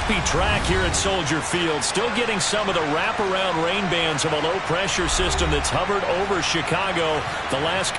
sloppy track here at Soldier Field. Still getting some of the wraparound rain bands of a low-pressure system that's hovered over Chicago the last.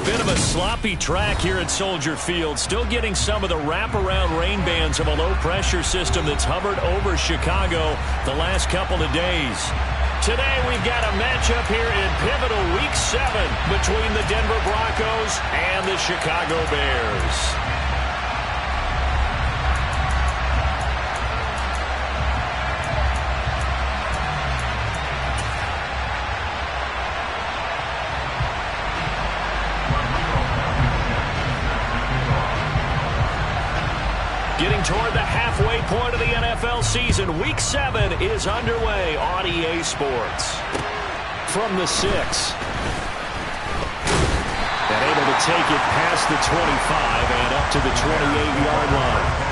Bit of a sloppy track here at Soldier Field. Still getting some of the wraparound rain bands of a low-pressure system that's hovered over Chicago the last couple of days. Today we've got a matchup here in pivotal Week 7 between the Denver Broncos and the Chicago Bears. Getting toward the halfway point of the NFL season, Week 7 is underway on EA Sports. From the 6. And able to take it past the 25 and up to the 28-yard line.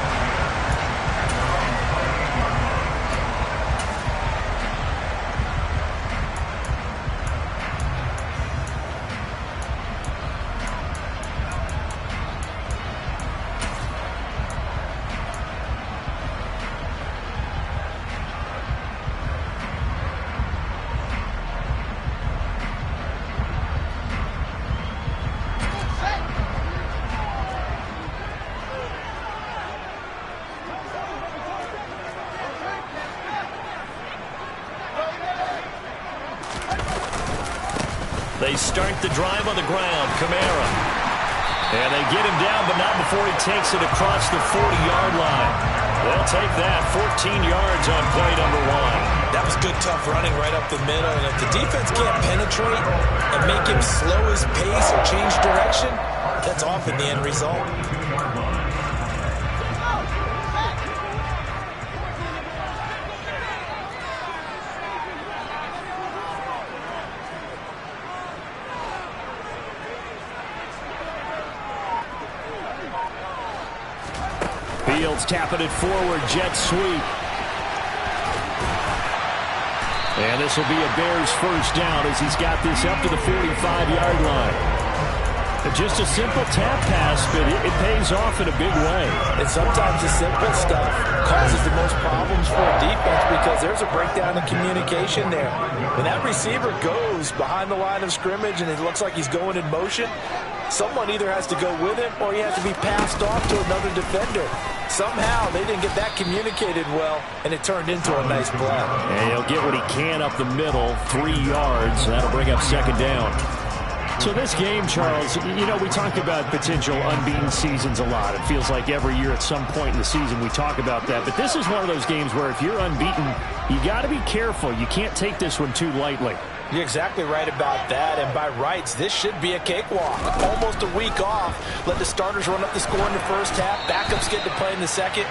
They start the drive on the ground. Kamara. And they get him down, but not before he takes it across the 40-yard line. They'll take that. 14 yards on play number 1. That was good, tough running right up the middle. And if the defense can't penetrate and make him slow his pace or change direction, that's often the end result. Fields tapping it forward, jet sweep. And this will be a Bears first down as he's got this up to the 45-yard line. Just a simple tap pass, but it pays off in a big way. And sometimes the simple stuff causes the most problems for a defense because there's a breakdown in communication there. When that receiver goes behind the line of scrimmage and it looks like he's going in motion, someone either has to go with him or he has to be passed off to another defender. Somehow they didn't get that communicated well, and it turned into a nice play. And he'll get what he can up the middle, 3 yards. That'll bring up second down. So this game, Charles, you know, we talk about potential unbeaten seasons a lot. It feels like every year at some point in the season we talk about that. But this is one of those games where if you're unbeaten, you got to be careful. You can't take this one too lightly. You're exactly right about that, and by rights, this should be a cakewalk. Almost a week off. Let the starters run up the score in the first half. Backups get to play in the second.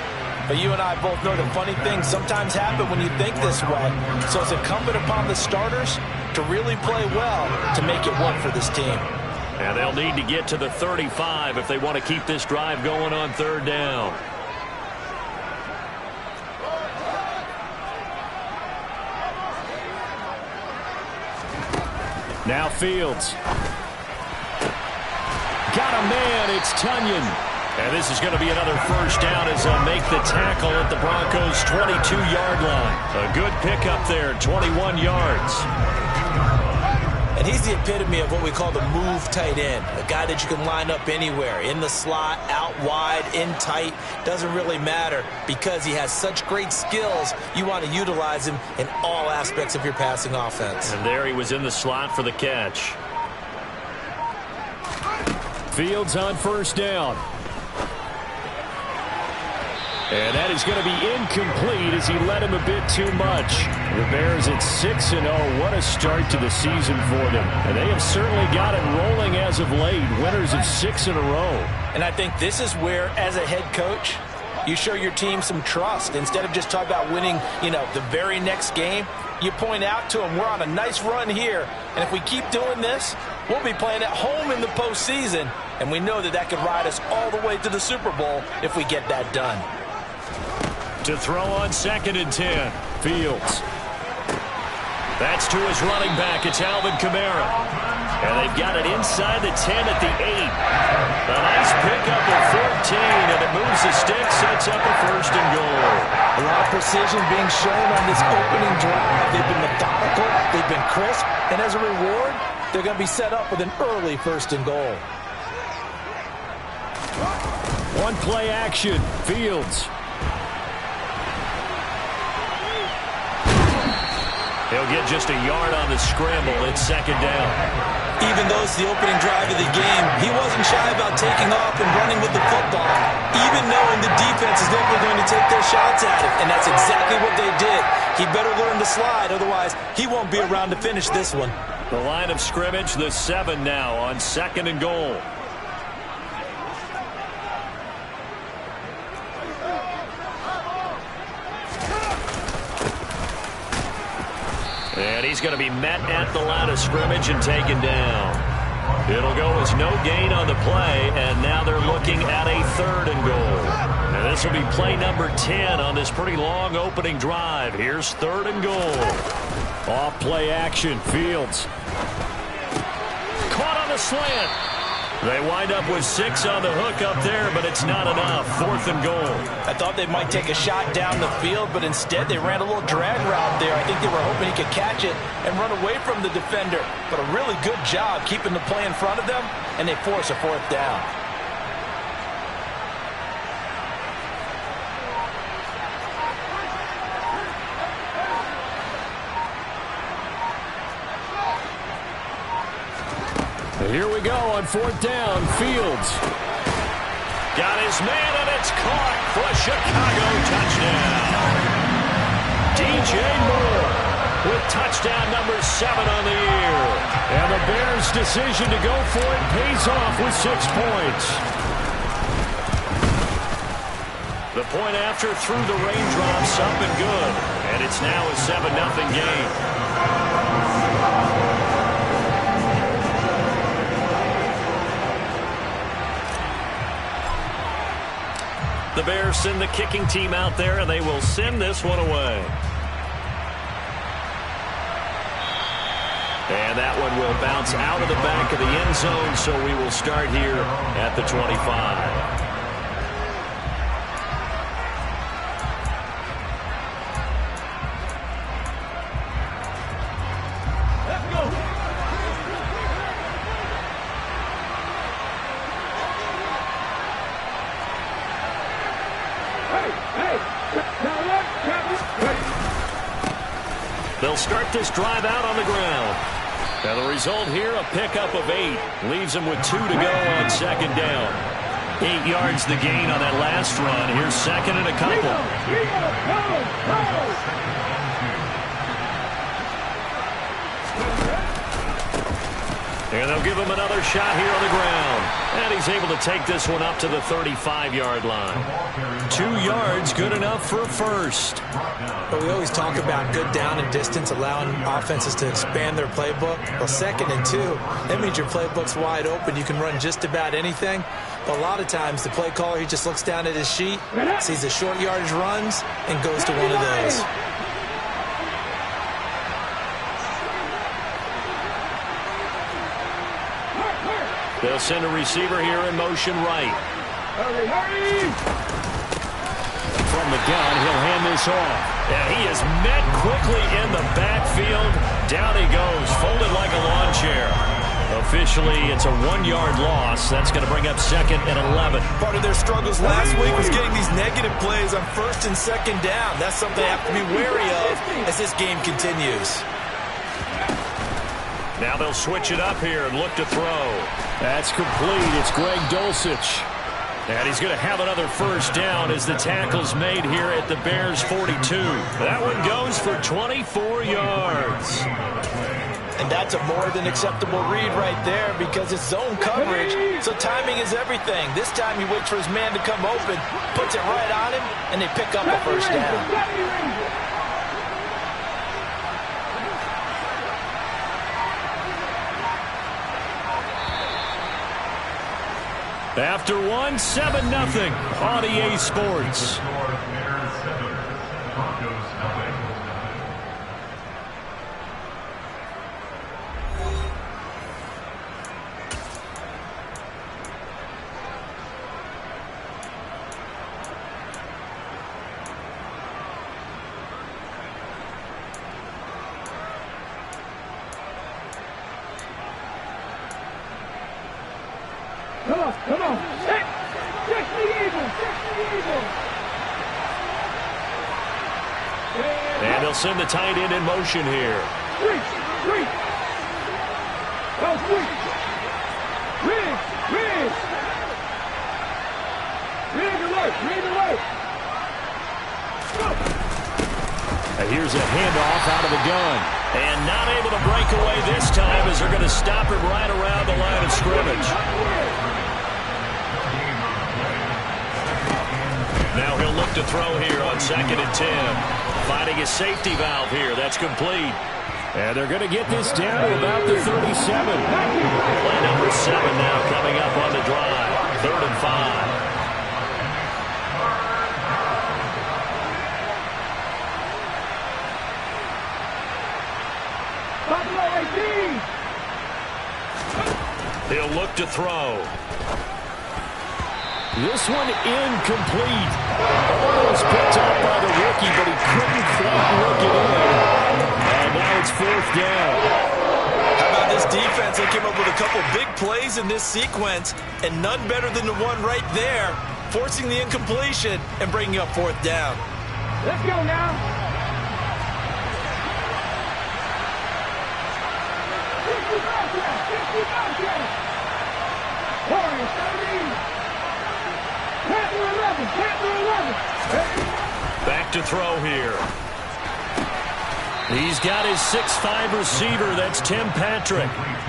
But you and I both know the funny things sometimes happen when you think this way. So it's incumbent upon the starters to really play well to make it work for this team. And they'll need to get to the 35 if they want to keep this drive going on third down. Now Fields. Got a man. It's Tunyon. And this is going to be another first down as they'll make the tackle at the Broncos' 22-yard line. A good pickup there, 21 yards. And he's the epitome of what we call the move tight end. A guy that you can line up anywhere. In the slot, out wide, in tight. Doesn't really matter because he has such great skills. You want to utilize him in all aspects of your passing offense. And there he was in the slot for the catch. Fields on first down. And that is going to be incomplete as he led him a bit too much. The Bears at 6-0. What a start to the season for them. And they have certainly got it rolling as of late. Winners of 6 in a row. And I think this is where, as a head coach, you show your team some trust. Instead of just talking about winning, the very next game, you point out to them, we're on a nice run here. And if we keep doing this, we'll be playing at home in the postseason. And we know that could ride us all the way to the Super Bowl if we get that done. To throw on 2nd and 10. Fields. That's to his running back. It's Alvin Kamara. And they've got it inside the 10 at the 8. A nice pickup of 14, and it moves the stick, sets up a 1st and goal. A lot of precision being shown on this opening drive. They've been methodical. They've been crisp. And as a reward, they're going to be set up with an early 1st and goal. One play action. Fields. He'll get just a yard on the scramble. It's 2nd down. Even though it's the opening drive of the game, he wasn't shy about taking off and running with the football, even knowing the defense is never going to take their shots at him. And that's exactly what they did. He better learn to slide, otherwise he won't be around to finish this one. The line of scrimmage, the 7 now on 2nd and goal. And he's going to be met at the line of scrimmage and taken down. It'll go as no gain on the play, and now they're looking at a 3rd and goal. And this will be play number 10 on this pretty long opening drive. Here's 3rd and goal. Off play action. Fields. Caught on the slant. They wind up with 6 on the hook up there, but it's not enough. 4th and goal. I thought they might take a shot down the field, but instead they ran a little drag route there. I think they were hoping he could catch it and run away from the defender. But a really good job keeping the play in front of them, and they force a 4th down. Here we go on 4th down. Fields. Got his man, and it's caught for a Chicago touchdown. DJ Moore with touchdown number 7 on the year. And the Bears' decision to go for it pays off with 6 points. The point after through the raindrops up and good. And it's now a 7-0 game. The Bears send the kicking team out there, and they will send this one away. And that one will bounce out of the back of the end zone, so we will start here at the 25. They'll start this drive out on the ground. Now the result here, a pickup of 8. Leaves them with 2 to go on 2nd down. 8 yards the gain on that last run. Here's 2nd and a couple. And they'll give him another shot here on the ground. And he's able to take this one up to the 35-yard line. 2 yards, good enough for a first. Well, we always talk about good down and distance, allowing offenses to expand their playbook. Well, 2nd and 2, that means your playbook's wide open. You can run just about anything. But a lot of times, the play caller, he just looks down at his sheet, sees the short yardage runs, and goes to one of those. They'll send a receiver here in motion right. From the gun, he'll hand this off. And he is met quickly in the backfield. Down he goes, folded like a lawn chair. Officially, it's a 1-yard loss. That's going to bring up 2nd and 11. Part of their struggles last week was getting these negative plays on 1st and 2nd down. That's something they have to be wary of as this game continues. Now they'll switch it up here and look to throw. That's complete. It's Greg Dulcich. And he's going to have another first down as the tackle's made here at the Bears' 42. That one goes for 24 yards. And that's a more than acceptable read right there because it's zone coverage, so timing is everything. This time he waits for his man to come open, puts it right on him, and they pick up a first down. After one, 7-0 on EA Sports. Come on. Check the eagle. And they'll send the tight end in motion here. Reach. Go quick. Read alert. And here's a handoff out of the gun. And not able to break away this time as they're going to stop him right around the line of scrimmage. Now he'll look to throw here on 2nd and 10. Finding a safety valve here. That's complete. And they're going to get this down to about the 37. Play number 7 now coming up on the drive. 3rd and 5. He'll look to throw. This one incomplete. Almost picked up by the rookie, but he couldn't quite work it in. And now it's 4th down. How about this defense? They came up with a couple big plays in this sequence, and none better than the one right there, forcing the incompletion and bringing up 4th down. Let's go now. Back to throw here. He's got his 6'5" receiver. That's Tim Patrick.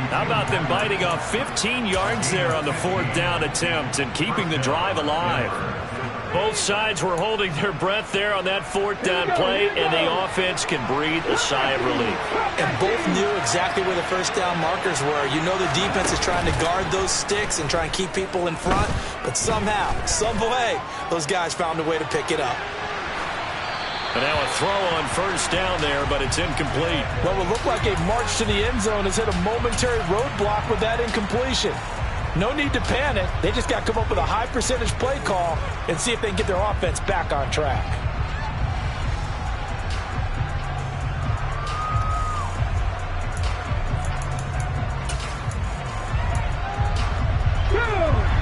How about them biting off 15 yards there on the 4th down attempt and keeping the drive alive? Both sides were holding their breath there on that 4th down play, and the offense can breathe a sigh of relief. And both knew exactly where the first down markers were. You know the defense is trying to guard those sticks and try and keep people in front, but somehow, some way, those guys found a way to pick it up. And now a throw on 1st down there, but it's incomplete. What would look like a march to the end zone has hit a momentary roadblock with that incompletion. No need to panic. They just got to come up with a high percentage play call and see if they can get their offense back on track.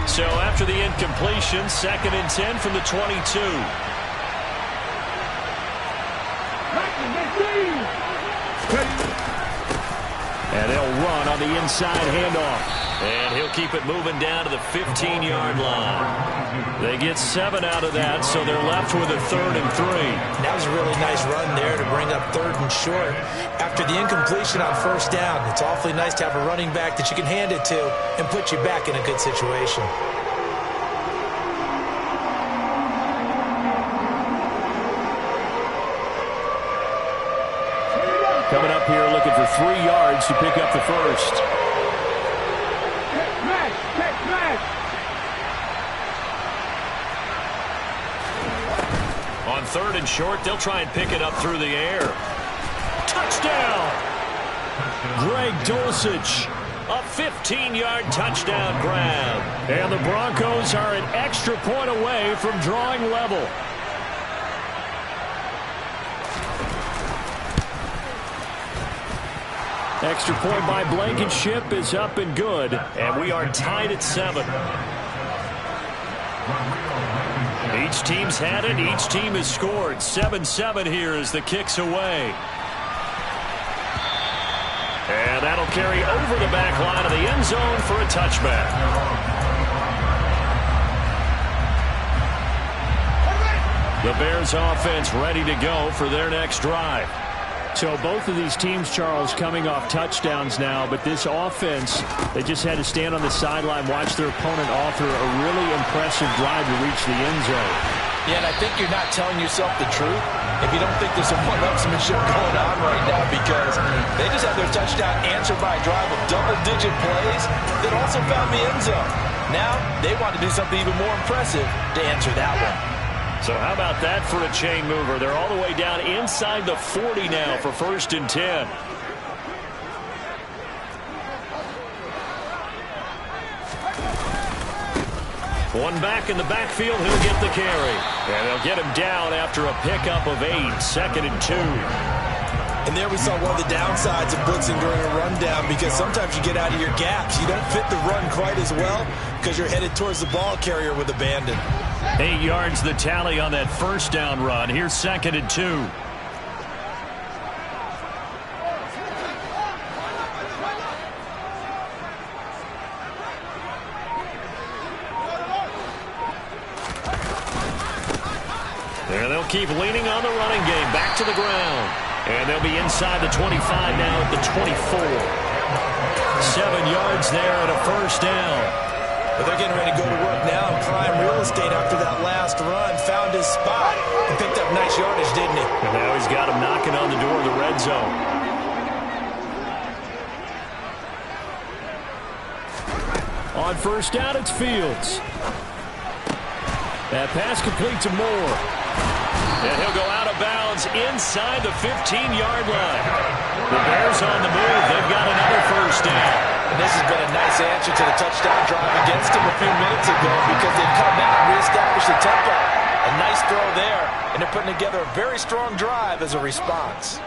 So after the incompletion, 2nd and 10 from the 22. And they'll run on the inside handoff. And he'll keep it moving down to the 15-yard line. They get 7 out of that, so they're left with a 3rd and 3. That was a really nice run there to bring up 3rd and short. After the incompletion on 1st down, it's awfully nice to have a running back that you can hand it to and put you back in a good situation. Coming up here looking for 3 yards to pick up the first. Check smash. On 3rd and short, they'll try and pick it up through the air. Touchdown! Greg Dulcich, a 15-yard touchdown grab. And the Broncos are an extra point away from drawing level. Extra point by Blankenship is up and good, and we are tied at 7. Each team's had it. Each team has scored. 7-7 here as the kick's away. And that'll carry over the back line of the end zone for a touchback. The Bears offense ready to go for their next drive. So both of these teams, Charles, coming off touchdowns now, but this offense, they just had to stand on the sideline, watch their opponent author a really impressive drive to reach the end zone. Yeah, and I think you're not telling yourself the truth if you don't think there's some one-upsmanship going on right now, because they just had their touchdown answered by a drive of double-digit plays that also found the end zone. Now they want to do something even more impressive to answer that one. So how about that for a chain mover? They're all the way down inside the 40 now for 1st and 10. One back in the backfield, he'll get the carry. And they'll get him down after a pickup of 8, 2nd and 2. And there we saw one of the downsides of blitzing during a rundown, because sometimes you get out of your gaps. You don't fit the run quite as well because you're headed towards the ball carrier with abandon. 8 yards the tally on that 1st down run. Here's 2nd and 2. And they'll keep leaning on the running game. Back to the ground. And they'll be inside the 25 now at the 24. 7 yards there and a 1st down. But they're getting ready to go to work now in prime real estate after that last run. Found his spot and picked up nice yardage, didn't he? And now he's got him knocking on the door of the red zone. On 1st down, it's Fields. That pass complete to Moore. And he'll go out of bounds inside the 15-yard line. The Bears on the move. They've got another 1st down. And this has been a nice answer to the touchdown drive against him a few minutes ago, because they've come out and reestablished the tempo. A nice throw there, and they're putting together a very strong drive as a response.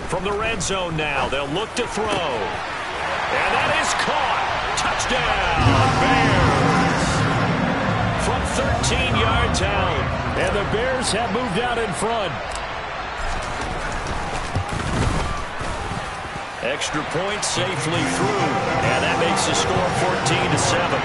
From the red zone now, they'll look to throw. And that is caught. Touchdown, Bears. From 13 yards out. And the Bears have moved out in front. Extra point safely through. And that makes the score 14-7.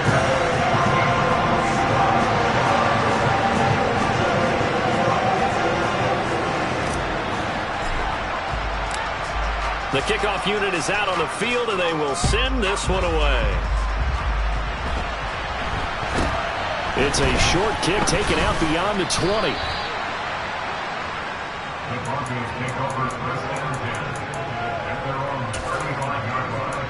The kickoff unit is out on the field, and they will send this one away. It's a short kick taken out beyond the 20. The Broncos take over first and 10 at their own 35-yard line.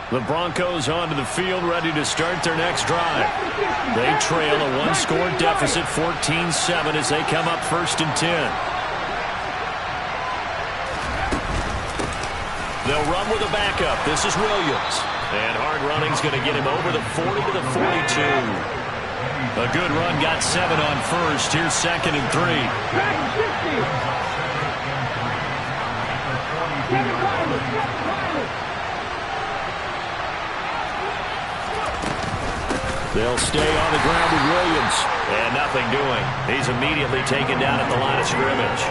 The Broncos onto the field, ready to start their next drive. They trail a one-score deficit, 14-7, as they come up 1st and 10. They'll run with a backup. This is Williams. And hard running's going to get him over the 40 to the 42. A good run, got 7 on 1st. Here's 2nd and 3. They'll stay on the ground with Williams. And nothing doing. He's immediately taken down at the line of scrimmage.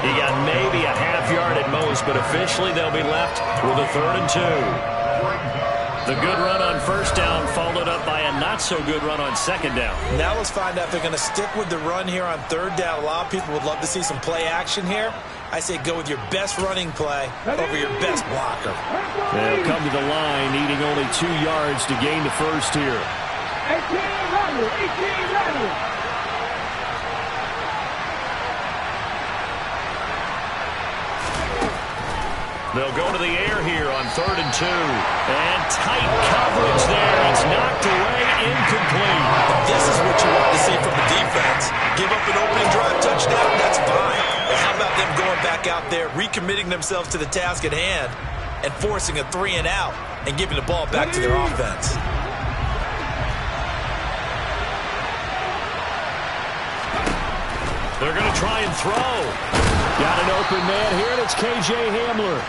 He got maybe a half yard at most, but officially they'll be left with a 3rd and 2. The good run on first down followed up by a not-so-good run on second down. Now let's find out if they're going to stick with the run here on 3rd down. A lot of people would love to see some play action here. I say go with your best running play over your best blocker. They'll come to the line, needing only 2 yards to gain the first here. 18-11. They'll go to the air here on 3rd and 2. And tight coverage there. It's knocked away, incomplete. This is what you want to see from the defense. Give up an opening drive touchdown, that's fine. But how about them going back out there, recommitting themselves to the task at hand, and forcing a 3 and out, and giving the ball back to their offense. They're going to try and throw. Got an open man here, and it's K.J. Hamler.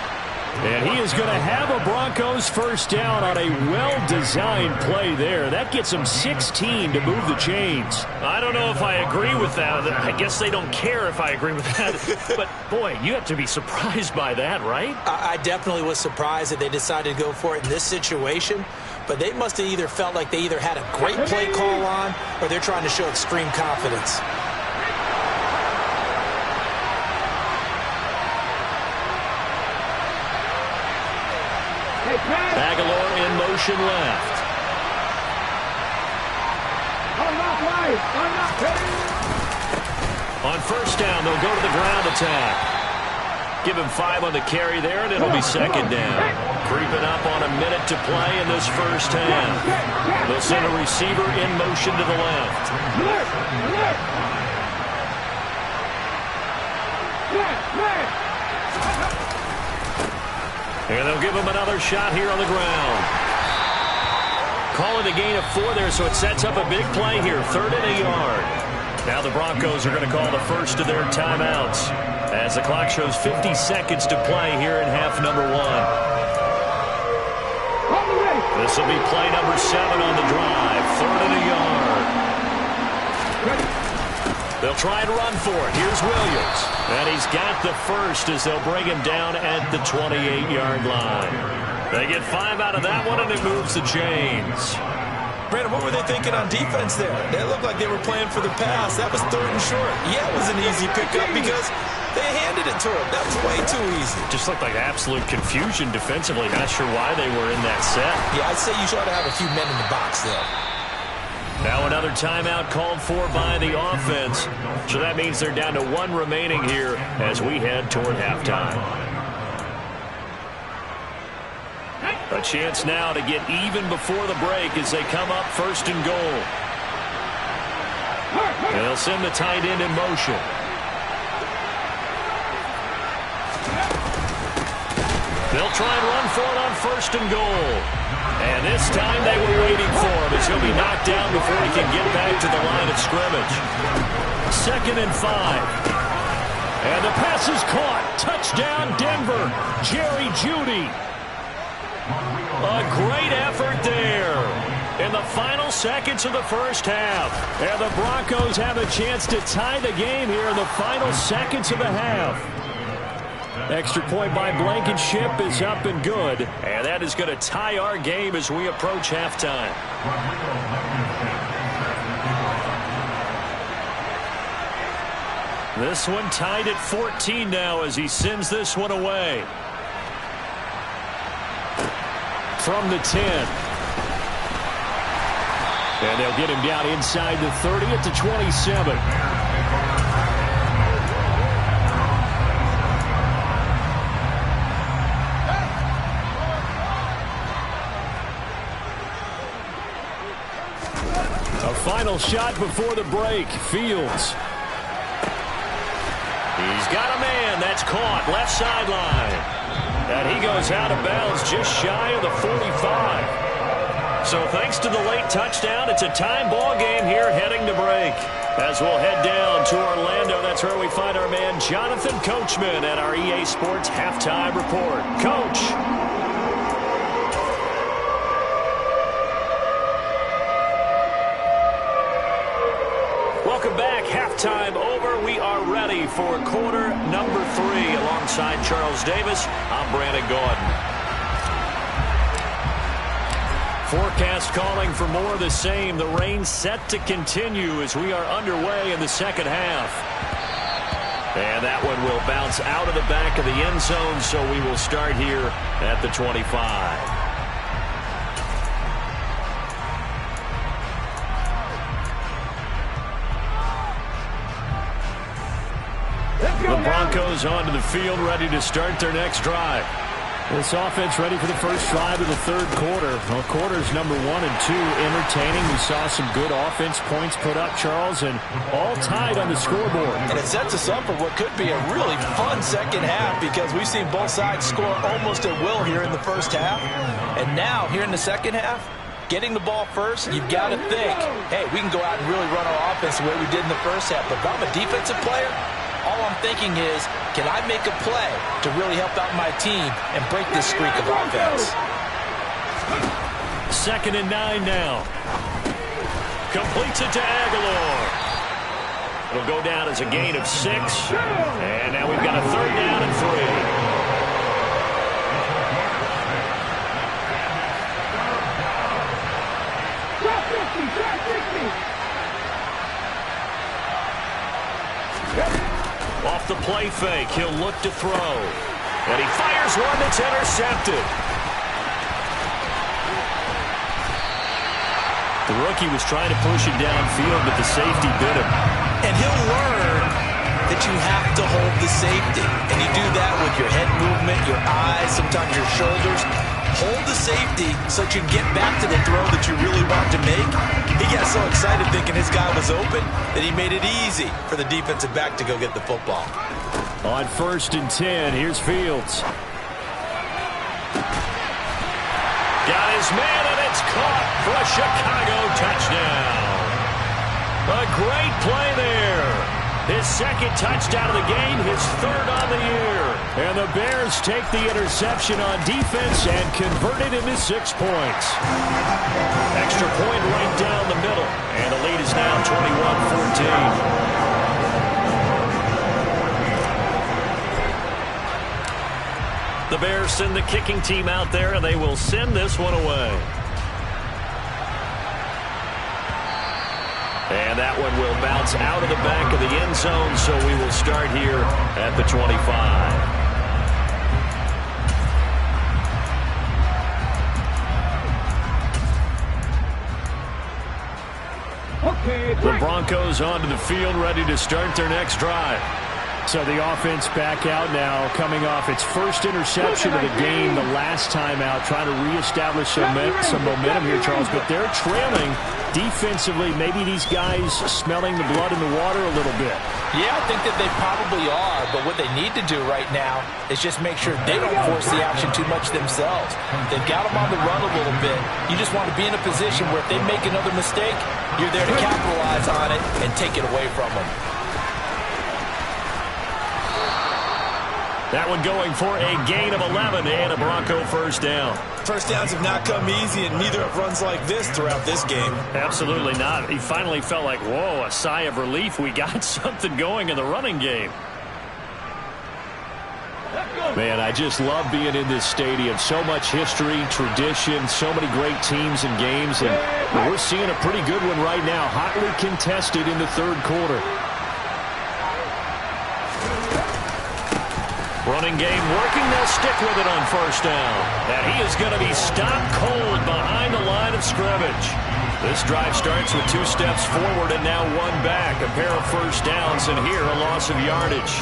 And he is going to have a Broncos first down on a well-designed play there. That gets them 16 to move the chains. I don't know if I agree with that. I guess they don't care if I agree with that. But, boy, you have to be surprised by that, right? I definitely was surprised that they decided to go for it in this situation. But they must have either felt like they either had a great play call on or they're trying to show extreme confidence. Aguilar in motion left. On first down, they'll go to the ground attack. Give him 5 on the carry there, and it'll be second down. Creeping up on a minute to play in this first half. They'll send a receiver in motion to the left. And they'll give him another shot here on the ground. Calling a gain of 4 there, so it sets up a big play here. 3rd and a yard. Now the Broncos are going to call the first of their timeouts as the clock shows 50 seconds to play here in half number 1. This will be play number 7 on the drive. 3rd and a yard. They'll try and run for it. Here's Williams. And he's got the first as they'll bring him down at the 28-yard line. They get 5 out of that one, and it moves the chains. Brandon, what were they thinking on defense there? They looked like they were playing for the pass. That was 3rd and short. Yeah, it was an easy pickup because they handed it to him. That was way too easy. Just looked like absolute confusion defensively. Not sure why they were in that set. Yeah, I'd say you should have a few men in the box there. Now another timeout called for by the offense. So that means they're down to 1 remaining here as we head toward halftime. A chance now to get even before the break as they come up 1st and goal. They'll send the tight end in motion. They'll try and run for it on 1st and goal. And this time they were waiting for him as he'll be knocked down before he can get back to the line of scrimmage. 2nd and 5. And the pass is caught. Touchdown, Denver. Jerry Jeudy. A great effort there in the final seconds of the first half. And the Broncos have a chance to tie the game here in the final seconds of the half. Extra point by Blankenship is up and good. And that is going to tie our game as we approach halftime. This one tied at 14 now as he sends this one away. From the 10. And they'll get him down inside the 30 at the 27. Final shot before the break. Fields. He's got a man. That's caught. Left sideline. And he goes out of bounds just shy of the 45. So thanks to the late touchdown, it's a time ball game here heading to break. As we'll head down to Orlando, that's where we find our man Jonathan Coachman at our EA Sports Halftime Report. Coach. ready for quarter number 3. Alongside Charles Davis, I'm Brandon Gaudin. Forecast calling for more of the same. The rain set to continue as we are underway in the second half. And that one will bounce out of the back of the end zone, so we will start here at the 25. The Broncos onto the field, ready to start their next drive. This offense ready for the first drive of the third quarter. Well, quarters number 1 and 2 entertaining. We saw some good offense points put up, Charles, and all tied on the scoreboard. And it sets us up for what could be a really fun second half because we've seen both sides score almost at will here in the first half. And now, here in the second half, getting the ball first, you've got to think, hey, we can go out and really run our offense the way we did in the first half. But if I'm a defensive player, all I'm thinking is, can I make a play to really help out my team and break this streak of offense? 2nd and 9 now. Completes it to Aguilar. It'll go down as a gain of 6. And now we've got a 3rd down and 3. Off the play fake, he'll look to throw. And he fires one that's intercepted. The rookie was trying to push it downfield, but the safety bit him. And he'll learn that you have to hold the safety. And you do that with your head movement, your eyes, sometimes your shoulders. Hold the safety so that you can get back to the throw that you really want to make. He got so excited thinking his guy was open that he made it easy for the defensive back to go get the football. On 1st and 10, here's Fields. Got his man, and it's caught for a Chicago touchdown. A great play there. His 2nd touchdown of the game, his 3rd on the year. And the Bears take the interception on defense and convert it into 6 points. Extra point right down the middle. And the lead is now 21-14. The Bears send the kicking team out there, and they will send this one away. And that one will bounce out of the back of the end zone, so we will start here at the 25. The Broncos onto the field, ready to start their next drive. So the offense back out now, coming off its first interception of the game the last time out, trying to reestablish some momentum here, Charles. But they're trailing defensively. Maybe these guys smelling the blood in the water a little bit. Yeah, I think that they probably are. But what they need to do right now is just make sure they don't force the action too much themselves. They've got them on the run a little bit. You just want to be in a position where if they make another mistake, you're there to capitalize on it and take it away from them. That one going for a gain of 11 and a Bronco first down. First downs have not come easy, and neither have runs like this throughout this game. Absolutely not. He finally felt like, whoa, a sigh of relief. We got something going in the running game. Man, I just love being in this stadium. So much history, tradition, so many great teams and games, and we're seeing a pretty good one right now. Hotly contested in the third quarter. Running game working. They'll stick with it on first down. And he is going to be stopped cold behind the line of scrimmage. This drive starts with 2 steps forward and now 1 back. A pair of first downs, and here a loss of yardage.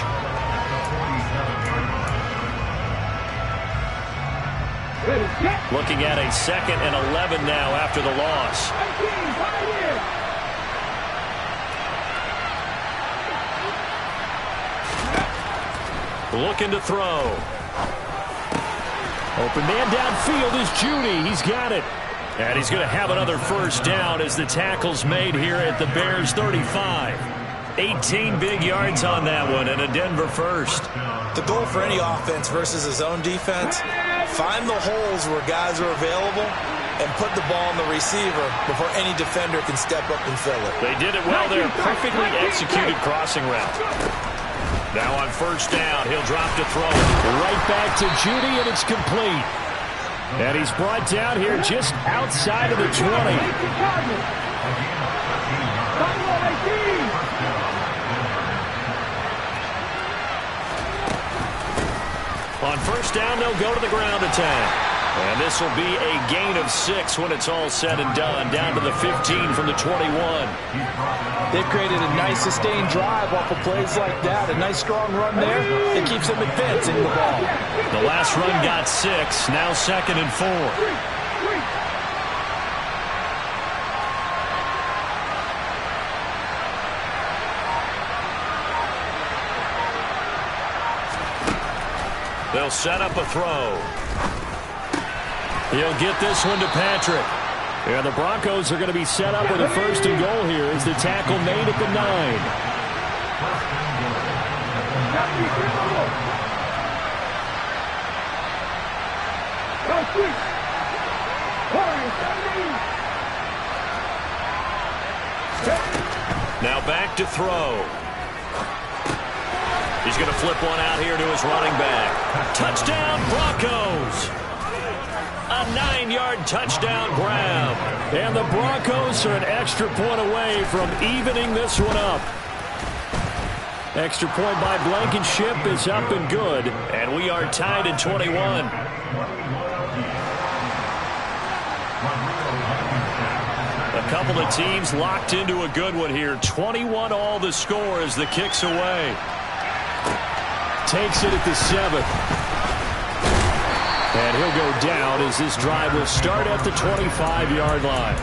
Looking at a 2nd and 11 now after the loss. Looking to throw. Open man downfield is Judy. He's got it. And he's going to have another first down as the tackle's made here at the Bears 35. 18 big yards on that one and a Denver first. The goal for any offense versus his own defense, find the holes where guys are available and put the ball on the receiver before any defender can step up and fill it. They did it well there. Perfectly executed crossing route. Now on first down, he'll drop to throw. Right back to Judy, and it's complete. And he's brought down here just outside of the 20. On first down, they'll go to the ground attack. And this will be a gain of 6 when it's all said and done, down to the 15 from the 21. They've created a nice sustained drive off of plays like that. A nice strong run there. It keeps them advancing the ball. The last run got 6, now 2nd and 4. They'll set up a throw. He'll get this one to Patrick. And the Broncos are going to be set up with a 1st and goal here as the tackle made at the 9. Now back to throw. He's going to flip one out here to his running back. Touchdown, Broncos! A 9-yard touchdown grab. And the Broncos are an extra point away from evening this one up. Extra point by Blankenship is up and good. And we are tied at 21. A couple of teams locked into a good one here. 21 all the score as the kick's away. Takes it at the 7. And he'll go down as this drive will start at the 25-yard line.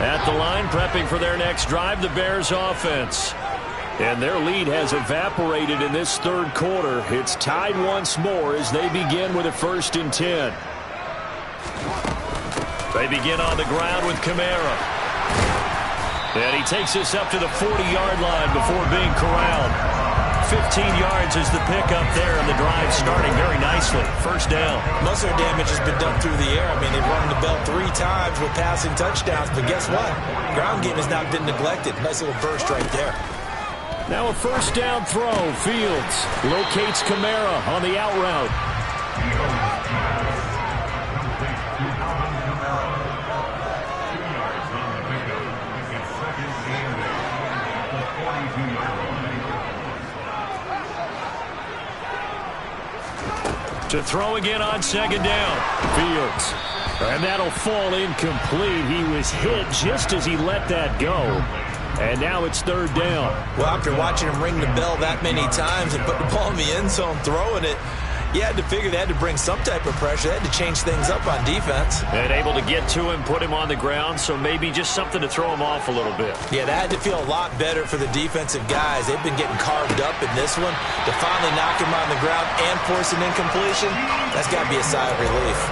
At the line, prepping for their next drive, the Bears offense. And their lead has evaporated in this 3rd quarter. It's tied once more as they begin with a 1st and 10. They begin on the ground with Kamara. And he takes this up to the 40-yard line before being corralled. 15 yards is the pickup there, and the drive starting very nicely. 1st down. Most of their damage has been done through the air. I mean, they've rung the bell 3 times with passing touchdowns, but guess what? Ground game has not been neglected. Nice little burst right there. Now a 1st down throw. Fields locates Kamara on the out route. To throw again on 2nd down. Fields. And that'll fall incomplete. He was hit just as he let that go. And now it's 3rd down. Well, after watching him ring the bell that many times and put the ball in the end zone, throwing it, you had to figure they had to bring some type of pressure. They had to change things up on defense. And able to get to him, put him on the ground, so maybe just something to throw him off a little bit. Yeah, that had to feel a lot better for the defensive guys. They've been getting carved up in this one. To finally knock him on the ground and force an incompletion, that's got to be a sigh of relief.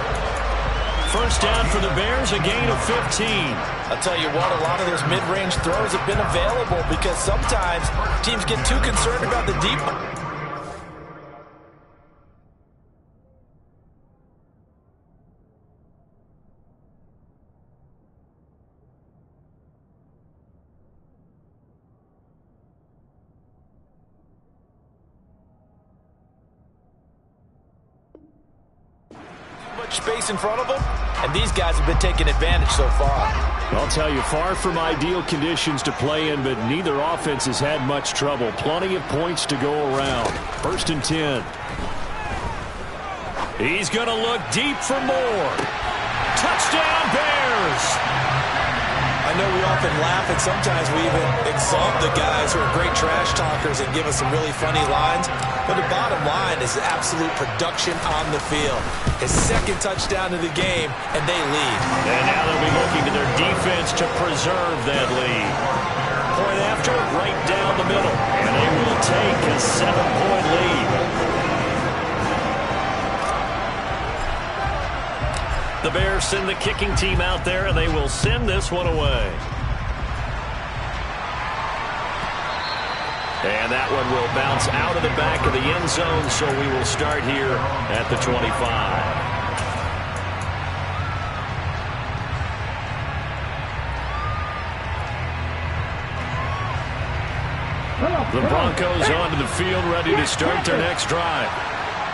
1st down for the Bears, a gain of 15. I'll tell you what, a lot of those mid-range throws have been available because sometimes teams get too concerned about the deep. Space in front of them, and these guys have been taking advantage so far. I'll tell you, far from ideal conditions to play in, but neither offense has had much trouble. Plenty of points to go around. 1st and 10. He's going to look deep for more. Touchdown, Bears! I know we often laugh, and sometimes we even exalt the guys who are great trash talkers and give us some really funny lines. But the bottom line is absolute production on the field. His 2nd touchdown of the game, and they lead. And now they'll be looking to their defense to preserve that lead. Point after, right down the middle. And they will take a 7-point lead. The Bears send the kicking team out there, and they will send this one away. And that one will bounce out of the back of the end zone, so we will start here at the 25. The Broncos onto the field, ready to start their next drive.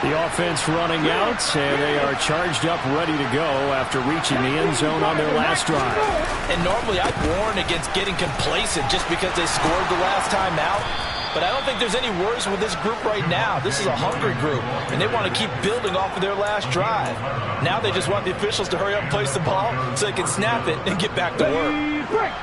The offense running out, and they are charged up, ready to go after reaching the end zone on their last drive. And normally I'd warn against getting complacent just because they scored the last time out. But I don't think there's any worries with this group right now. This is a hungry group, and they want to keep building off of their last drive. Now they just want the officials to hurry up and place the ball so they can snap it and get back to work.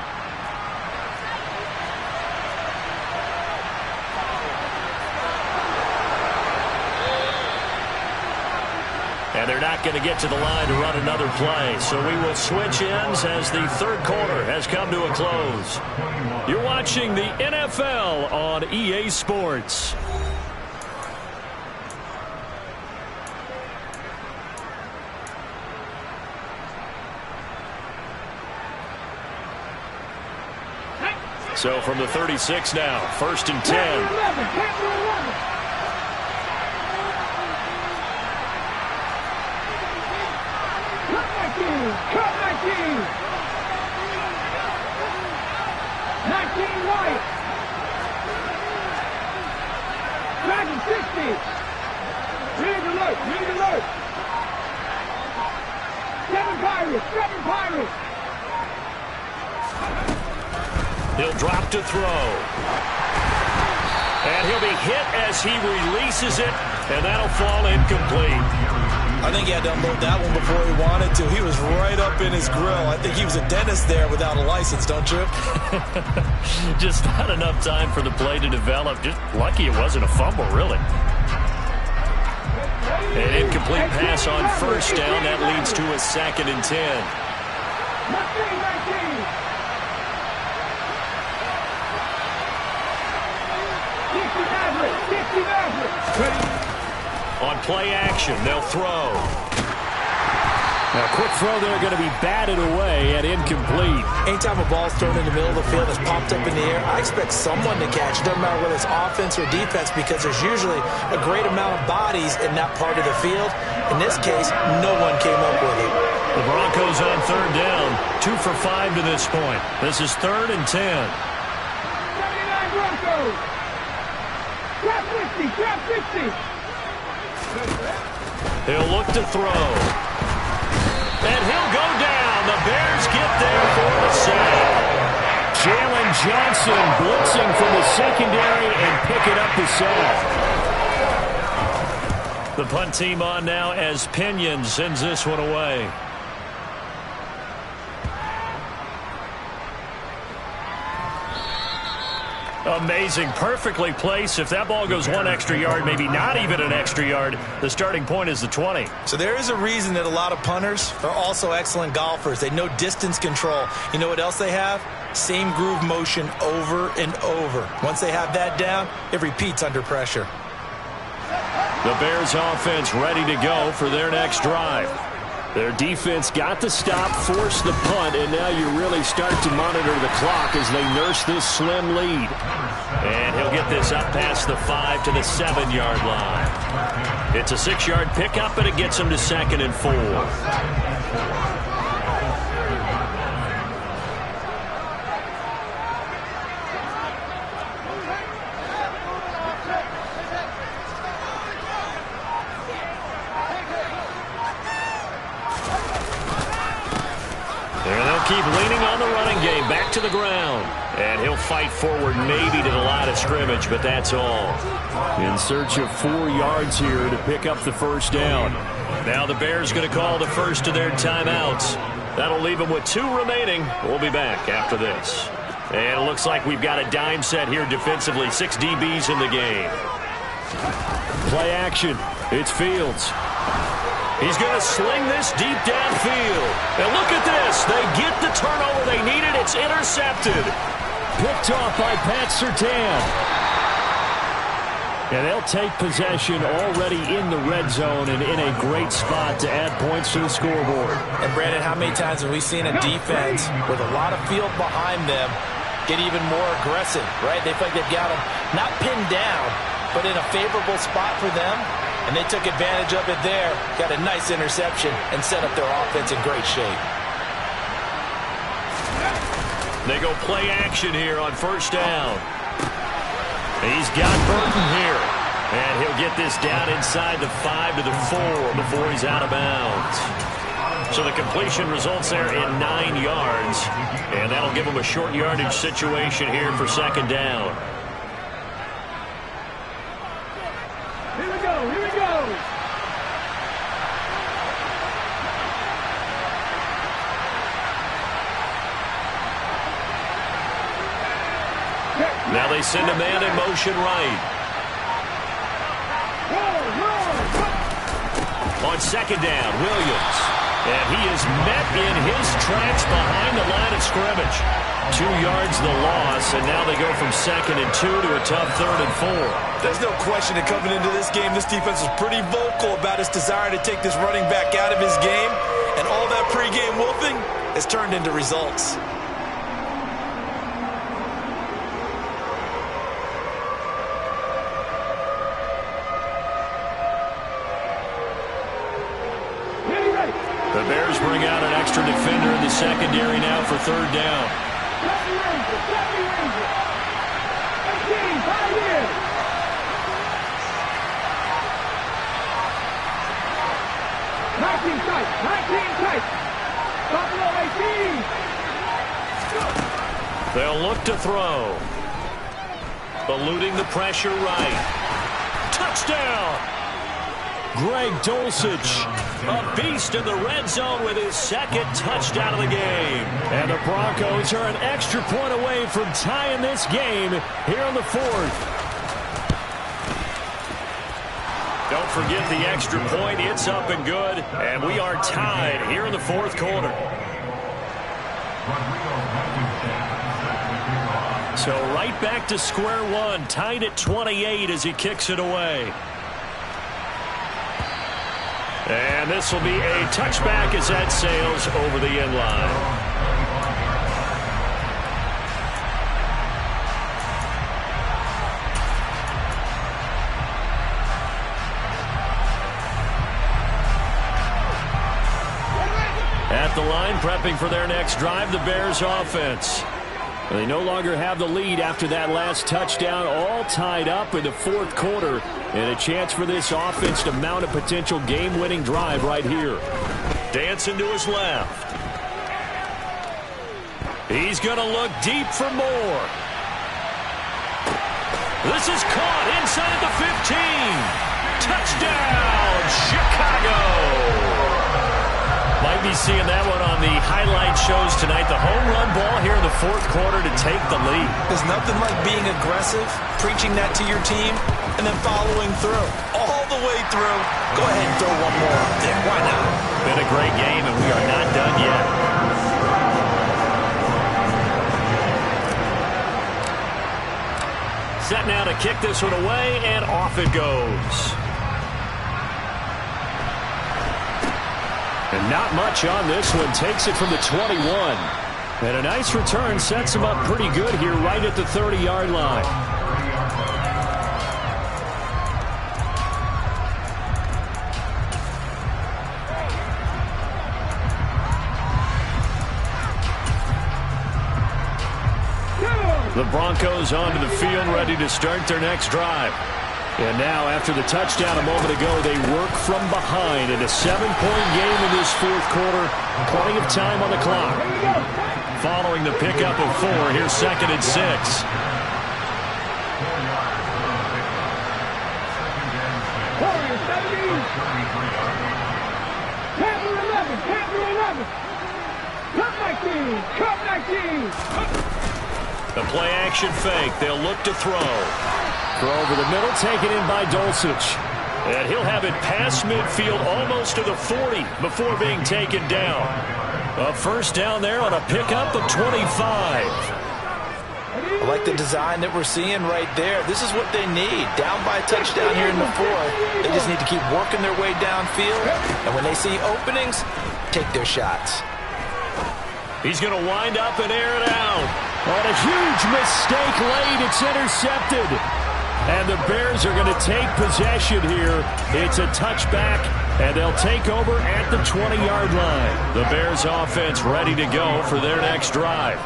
And they're not going to get to the line to run another play. So we will switch ends as the third quarter has come to a close. You're watching the NFL on EA Sports. So from the 36 now, 1st and 10. Cut 19! 19 White! Dragon 60! Read alert! Read alert! 7 Pirates! 7 Pirates! He'll drop to throw. And he'll be hit as he releases it, and that'll fall incomplete. I think he had to unload that one before he wanted to. He was right up in his grill. I think he was a dentist there without a license, don't you? Just not enough time for the play to develop. Just lucky it wasn't a fumble, really. An incomplete pass on 1st down. That leads to a 2nd and 10. 60 On play action, they'll throw. Now, quick throw there, going to be batted away and incomplete. Anytime a ball's thrown in the middle of the field that's popped up in the air, I expect someone to catch. It doesn't matter whether it's offense or defense because there's usually a great amount of bodies in that part of the field. In this case, no one came up with it. The Broncos on 3rd down, 2 for 5 to this point. This is 3rd and 10. 79 Broncos! Trap 50! Trap 50! He'll look to throw. And he'll go down. The Bears get there for the sack. Jalen Johnson blitzing from the secondary and picking up the sack. The punt team on now as Pinion sends this one away. Amazing. Perfectly placed. If that ball goes 1 extra yard, maybe not even an extra yard, the starting point is the 20. So there is a reason that a lot of punters are also excellent golfers. They know distance control. You know what else they have? Same groove motion over and over. Once they have that down, it repeats under pressure. The Bears offense ready to go for their next drive. Their defense got the stop, forced the punt, and now you really start to monitor the clock as they nurse this slim lead. And he'll get this up past the 5 to the 7-yard line. It's a 6-yard pickup, and it gets him to 2nd and 4. Keep leaning on the running game, back to the ground. And he'll fight forward maybe to the line of scrimmage, but that's all. In search of 4 yards here to pick up the 1st down. Now the Bears going to call the first of their timeouts. That'll leave them with 2 remaining. We'll be back after this. And it looks like we've got a dime set here defensively. 6 DBs in the game. Play action. It's Fields. He's going to sling this deep downfield. And look at this. They get the turnover they needed. It's intercepted. Picked off by Pat Surtain. And they'll take possession already in the red zone and in a great spot to add points to the scoreboard. And, Brandon, how many times have we seen a defense with a lot of field behind them get even more aggressive, right? They feel like they've got them not pinned down, but in a favorable spot for them. And they took advantage of it there, got a nice interception, and set up their offense in great shape. They go play action here on 1st down. He's got Burton here. And he'll get this down inside the 5 to the 4 before he's out of bounds. So the completion results there in 9 yards. And that'll give him a short yardage situation here for second down. Here we go, here we go. Now they send a man in motion right. On second down, Williams. And he is met in his tracks behind the line of scrimmage. 2 yards the loss, and now they go from 2nd and 2 to a tough 3rd and 4. There's no question that coming into this game, this defense is pretty vocal about its desire to take this running back out of his game. And all that pregame wolfing has turned into results. The Bears bring out an extra defender in the secondary now for 3rd down. They'll look to throw. Eluding the pressure right. Touchdown! Greg Dulcich, a beast in the red zone with his 2nd touchdown of the game. And the Broncos are an extra point away from tying this game here in the 4th. Don't forget the extra point. It's up and good. And we are tied here in the 4th quarter. So right back to square one, tied at 28 as he kicks it away. And this will be a touchback as that sails over the end line. At the line, prepping for their next drive, the Bears offense. They no longer have the lead after that last touchdown, all tied up in the 4th quarter. And a chance for this offense to mount a potential game-winning drive right here. Dancing to his left. He's going to look deep for more. This is caught inside the 15. Touchdown, Chicago! Might be seeing that one on the highlight shows tonight. The home run ball here in the 4th quarter to take the lead. There's nothing like being aggressive, preaching that to your team, and then following through. All the way through. Go ahead and throw one more up there. Why not? Been a great game, and we are not done yet. Set now to kick this one away, and off it goes. And not much on this one. Takes it from the 21. And a nice return sets him up pretty good here right at the 30-yard line. The Broncos onto the field, ready to start their next drive. And now, after the touchdown a moment ago, they work from behind in a 7-point game in this 4th quarter. Plenty of time on the clock. Following the pickup of 4, here's 2nd and 6. The play action fake. They'll look to throw. Throw over the middle, taken in by Dulcich. And he'll have it past midfield almost to the 40 before being taken down. A first down there on a pickup of 25. I like the design that we're seeing right there. This is what they need. Down by a touchdown here in the 4th. They just need to keep working their way downfield. And when they see openings, take their shots. He's going to wind up and air it out. On a huge mistake late, it's intercepted. And the Bears are going to take possession here. It's a touchback, and they'll take over at the 20-yard line. The Bears offense ready to go for their next drive.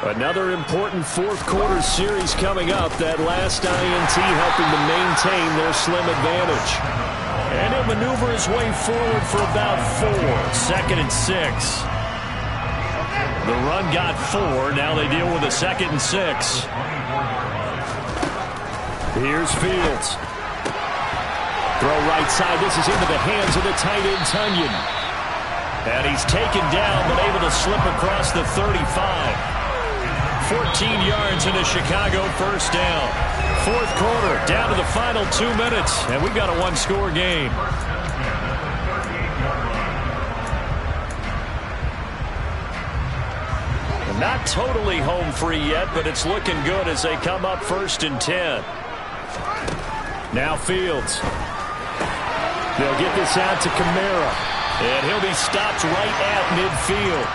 Another important fourth-quarter series coming up. That last INT helping to maintain their slim advantage. And he'll maneuver his way forward for about 4. 2nd and 6. The run got 4. Now they deal with a 2nd and 6. Here's Fields. Throw right side. This is into the hands of the tight end, Tunyon. And he's taken down, but able to slip across the 35. 14 yards in a Chicago first down. Fourth quarter, down to the final 2 minutes, and we've got a one-score game. Not totally home free yet, but it's looking good as they come up 1st and 10. Now Fields. They'll get this out to Kamara, and he'll be stopped right at midfield.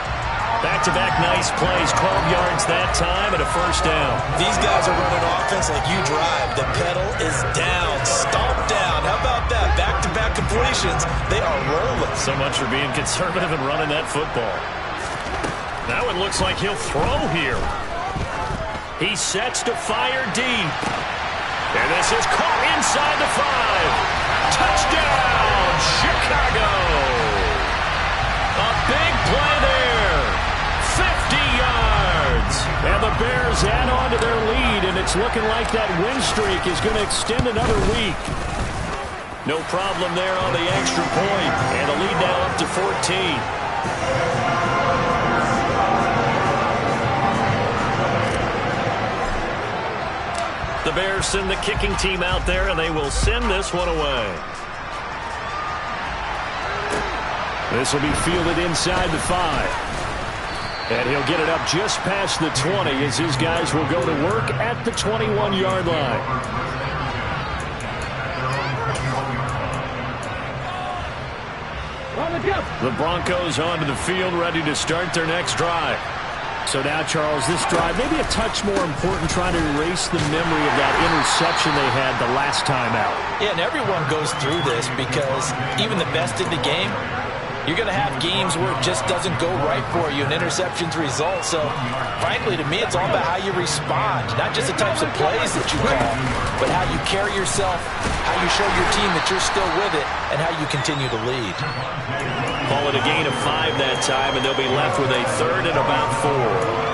Back-to-back nice plays, 12 yards that time and a first down. These guys are running offense like you drive. The pedal is down, stomp down. How about that? Back-to-back completions. They are rolling. So much for being conservative and running that football. Now it looks like he'll throw here. He sets to fire deep. And this is caught inside the 5. Touchdown, Chicago. A big play there. 50 yards. And the Bears add on to their lead, and it's looking like that win streak is going to extend another week. No problem there on the extra point, and the lead now up to 14. The Bears send the kicking team out there, and they will send this one away. This will be fielded inside the 5. And he'll get it up just past the 20 as his guys will go to work at the 21-yard line. The Broncos onto the field, ready to start their next drive. So now, Charles, this drive maybe a touch more important, trying to erase the memory of that interception they had the last time out. Yeah, and everyone goes through this because even the best in the game, you're going to have games where it just doesn't go right for you, and interceptions result. So, frankly, to me, it's all about how you respond, not just the types of plays that you call, but how you carry yourself, how you show your team that you're still with it, and how you continue to lead. Call it a gain of 5 that time, and they'll be left with a 3rd and about 4.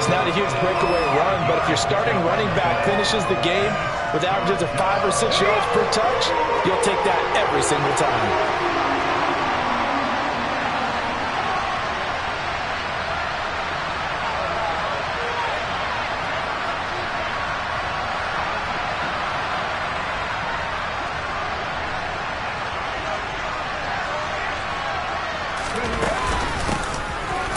It's not a huge breakaway run, but if your starting running back finishes the game with averages of 5 or 6 yards per touch, you'll take that every single time.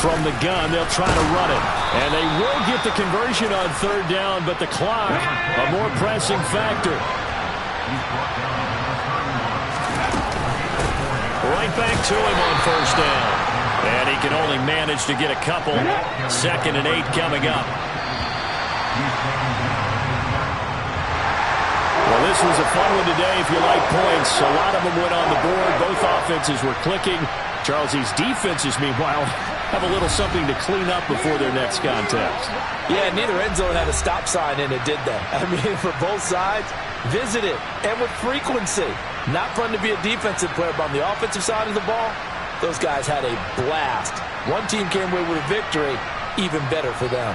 From the gun, they'll try to run it. And they will get the conversion on 3rd down, but the clock, a more pressing factor. Right back to him on 1st down. And he can only manage to get a couple. 2nd and 8 coming up. Well, this was a fun one today if you like points. A lot of them went on the board. Both offenses were clicking. Charles, these defenses, meanwhile, have a little something to clean up before their next contest. Yeah, neither end zone had a stop sign in it, did they? I mean, for both sides, visit it, and with frequency. Not fun to be a defensive player, but on the offensive side of the ball, those guys had a blast. One team came away with a victory, even better for them.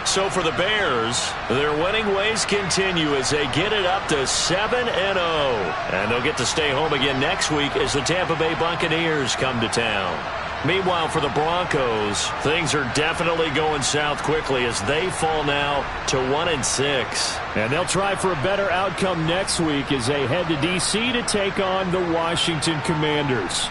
So for the Bears, their winning ways continue as they get it up to 7-0. And they'll get to stay home again next week as the Tampa Bay Buccaneers come to town. Meanwhile, for the Broncos, things are definitely going south quickly as they fall now to 1-6. And they'll try for a better outcome next week as they head to D.C. to take on the Washington Commanders.